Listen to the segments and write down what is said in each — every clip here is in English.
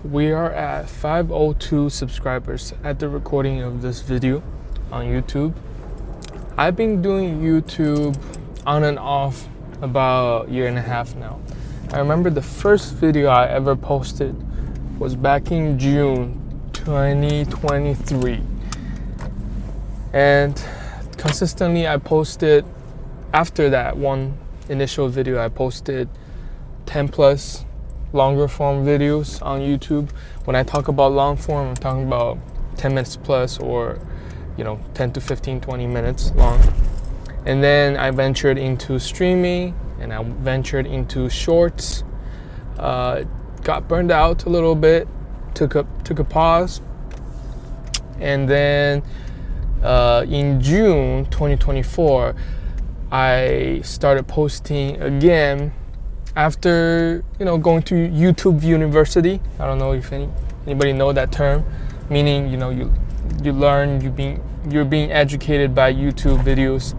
we are at 502 subscribers at the recording of this video on YouTube. I've been doing YouTube on and off about a year and a half now. I remember the first video I ever posted was back in June 2023. And consistently I posted, after that one initial video, I posted 10 plus longer form videos on YouTube. When I talk about long form, I'm talking about 10 minutes plus, or 10 to 15, 20 minutes long. And then I ventured into streaming, and I ventured into shorts. Got burned out a little bit, took a pause. And then in June 2024, I started posting again after going to YouTube University. I don't know if anybody know that term, meaning you learn, you're being educated by YouTube videos.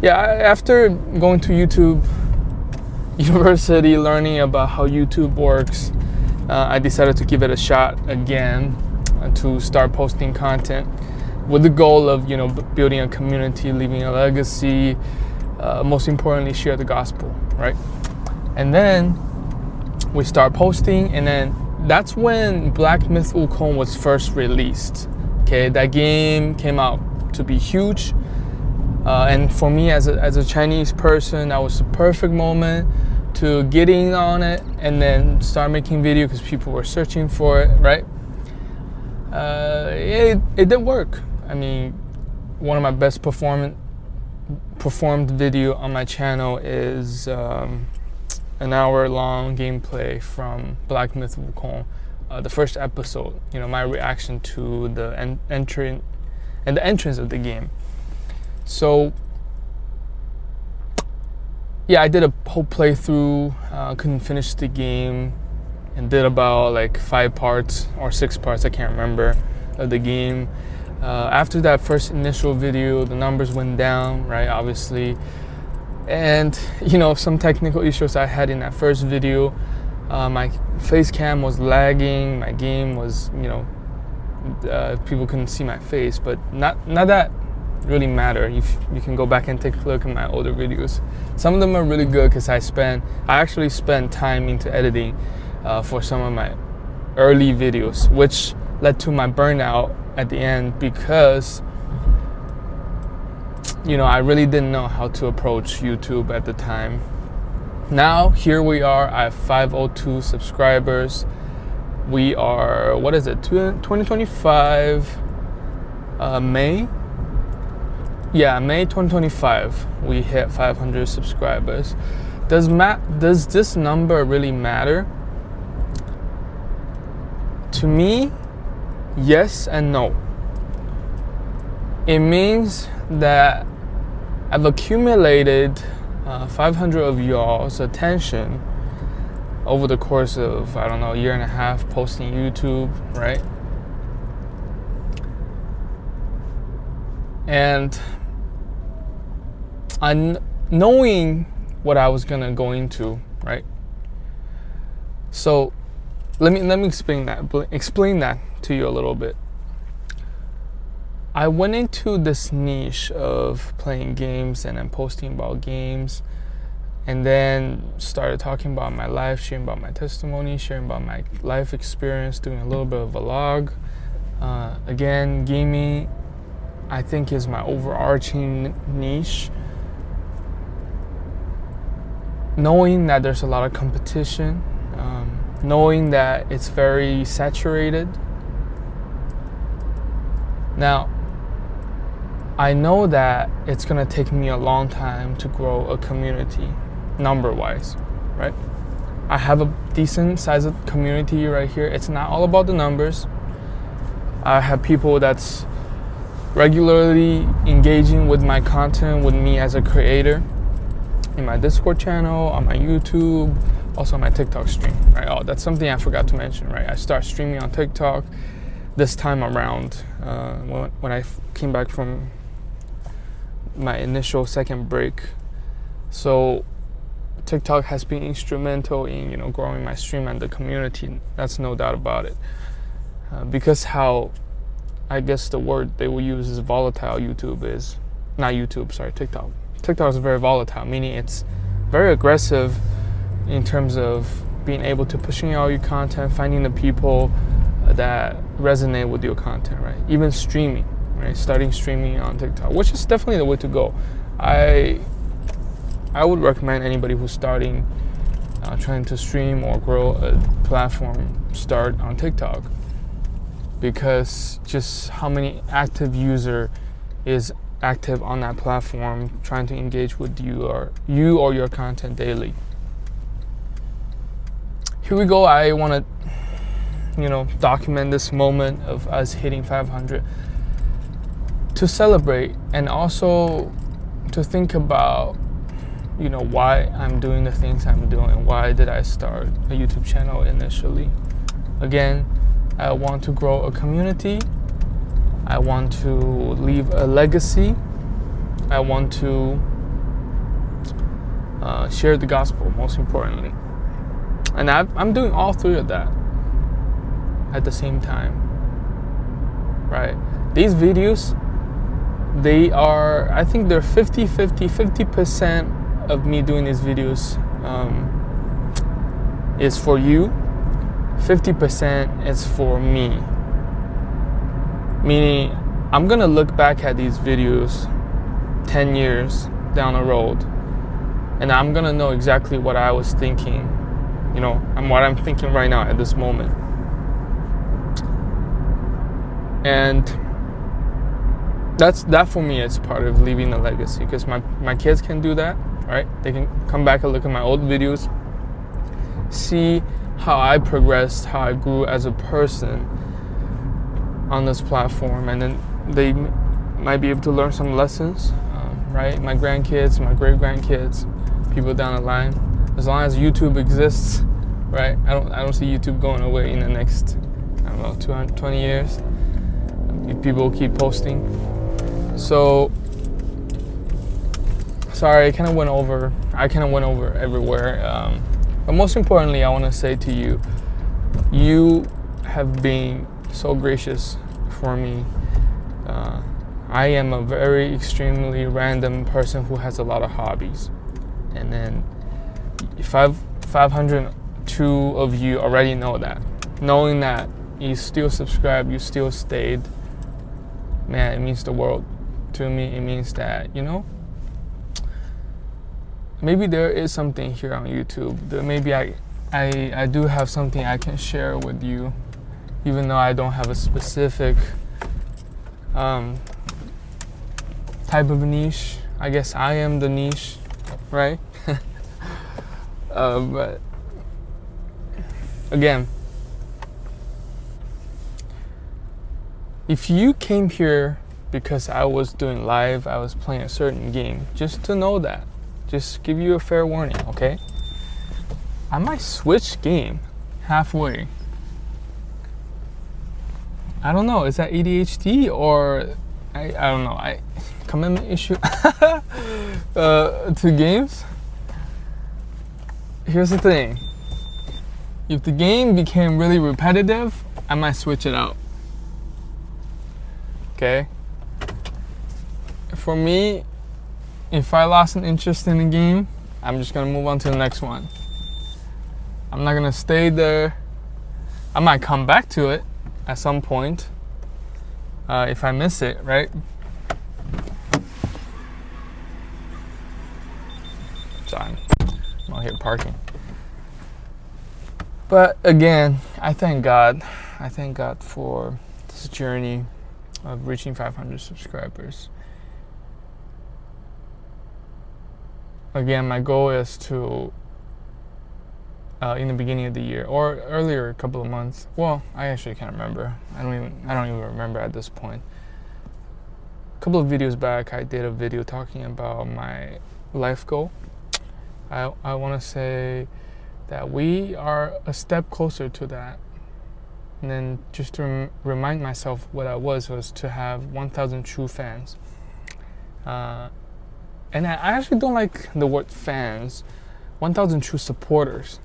Yeah, after going to YouTube University, learning about how YouTube works, I decided to give it a shot again, to start posting content with the goal of building a community, leaving a legacy, most importantly share the gospel, right? And then we start posting, and then that's when Black Myth: Wukong was first released. Okay, that game came out to be huge, and for me as a Chinese person, that was the perfect moment to get in on it and then start making video because people were searching for it, right? It did work. I mean, one of my best performed video on my channel is an hour-long gameplay from Black Myth: Wukong, the first episode. My reaction to the entrance of the game. So yeah, I did a whole playthrough. Couldn't finish the game, and did about like 5 parts or 6 parts, I can't remember, of the game. After that first initial video, the numbers went down, right? Obviously. And some technical issues I had in that first video. My face cam was lagging. My game was, people couldn't see my face, but not that really matter. You can go back and take a look at my older videos. Some of them are really good because I actually spent time into editing for some of my early videos, which led to my burnout at the end because I really didn't know how to approach YouTube at the time. Now, here we are at 502 subscribers. We are, 2025, May? Yeah, May 2025, we hit 500 subscribers. Does this number really matter? To me, yes and no. It means that I've accumulated 500 of y'all's attention over the course of, I don't know, a year and a half posting YouTube, right? And knowing what I was gonna go into, right? So let me explain that to you a little bit. I went into this niche of playing games and then posting about games, and then started talking about my life, sharing about my testimony, sharing about my life experience, doing a little bit of vlog. Again, gaming, I think, is my overarching niche. Knowing that there's a lot of competition, knowing that it's very saturated. Now, I know that it's gonna take me a long time to grow a community, number-wise, right? I have a decent size of community right here. It's not all about the numbers. I have people that's regularly engaging with my content, with me as a creator, in my Discord channel, on my YouTube, also on my TikTok stream, right? Oh, that's something I forgot to mention, right? I start streaming on TikTok this time around when I came back from my initial second break. So TikTok has been instrumental in, growing my stream and the community. That's no doubt about it. Because how, I guess the word they will use is volatile. TikTok. TikTok is very volatile, meaning it's very aggressive in terms of being able to pushing out your content, finding the people that resonate with your content, right? Even streaming, right? Starting streaming on TikTok, which is definitely the way to go. I would recommend anybody who's starting, trying to stream or grow a platform, start on TikTok, because just how many active user is active on that platform, trying to engage with you or your content daily. Here we go. I want to, document this moment of us hitting 500 to celebrate, and also to think about, why I'm doing the things I'm doing. Why did I start a YouTube channel initially? Again, I want to grow a community. I want to leave a legacy. I want to share the gospel, most importantly. And I'm doing all three of that at the same time, right? These videos, I think they're 50% of me doing these videos is for you, 50% is for me. Meaning, I'm gonna look back at these videos 10 years down the road, and I'm gonna know exactly what I was thinking, and what I'm thinking right now at this moment. And that for me is part of leaving a legacy, because my kids can do that, right? They can come back and look at my old videos, see how I progressed, how I grew as a person on this platform, and then they might be able to learn some lessons, right? My grandkids, my great-grandkids, people down the line. As long as YouTube exists, right? I don't see YouTube going away in the next, 220 years. People keep posting. So, sorry, I kind of went over everywhere. But most importantly, I want to say to you, you have been so gracious for me. I am a very extremely random person who has a lot of hobbies. And then 502 of you already know that. Knowing that you still subscribe, you still stayed, man, it means the world to me. It means that, maybe there is something here on YouTube. That maybe I do have something I can share with you, even though I don't have a specific type of niche. I guess I am the niche, right? But again, if you came here because I was doing live, I was playing a certain game, just to know that, just give you a fair warning, okay? I might switch game halfway. I don't know, is that ADHD or I don't know, commitment issue to games? Here's the thing. If the game became really repetitive, I might switch it out. Okay? For me, if I lost an interest in a game, I'm just gonna move on to the next one. I'm not gonna stay there. I might come back to it at some point if I miss it, right? Sorry, I'm out here parking. But again, I thank God. I thank God for this journey of reaching 500 subscribers. Again, my goal is to, in the beginning of the year or earlier, a couple of months. Well, I actually can't remember. I don't even remember at this point. A couple of videos back, I did a video talking about my life goal. I want to say that we are a step closer to that. And then just to remind myself what I was to have 1,000 true fans. And I actually don't like the word fans. 1,000 true supporters.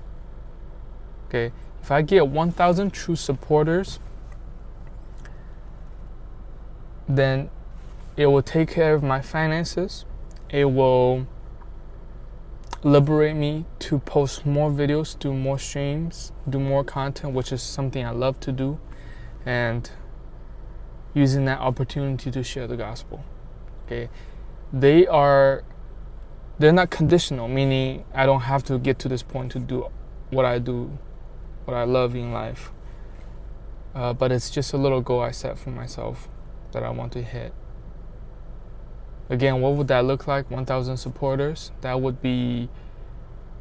Okay, if I get 1,000 true supporters, then it will take care of my finances. It will liberate me to post more videos, do more streams, do more content, which is something I love to do, and using that opportunity to share the gospel. Okay, they're not conditional, meaning I don't have to get to this point to do what I do, what I love in life. But it's just a little goal I set for myself that I want to hit. Again, what would that look like? 1,000 supporters. That would be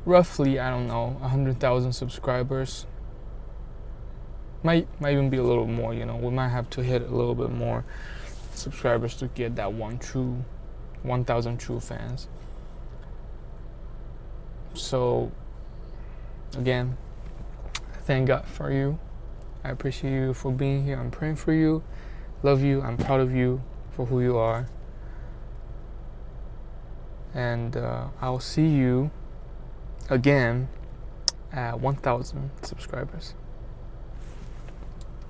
roughly, I don't know, 100,000 subscribers. Might even be a little more, you know. We might have to hit a little bit more subscribers to get that 1,000 true fans. So, again, thank God for you. I appreciate you for being here. I'm praying for you. Love you. I'm proud of you for who you are. And I'll see you again at 1,000 subscribers.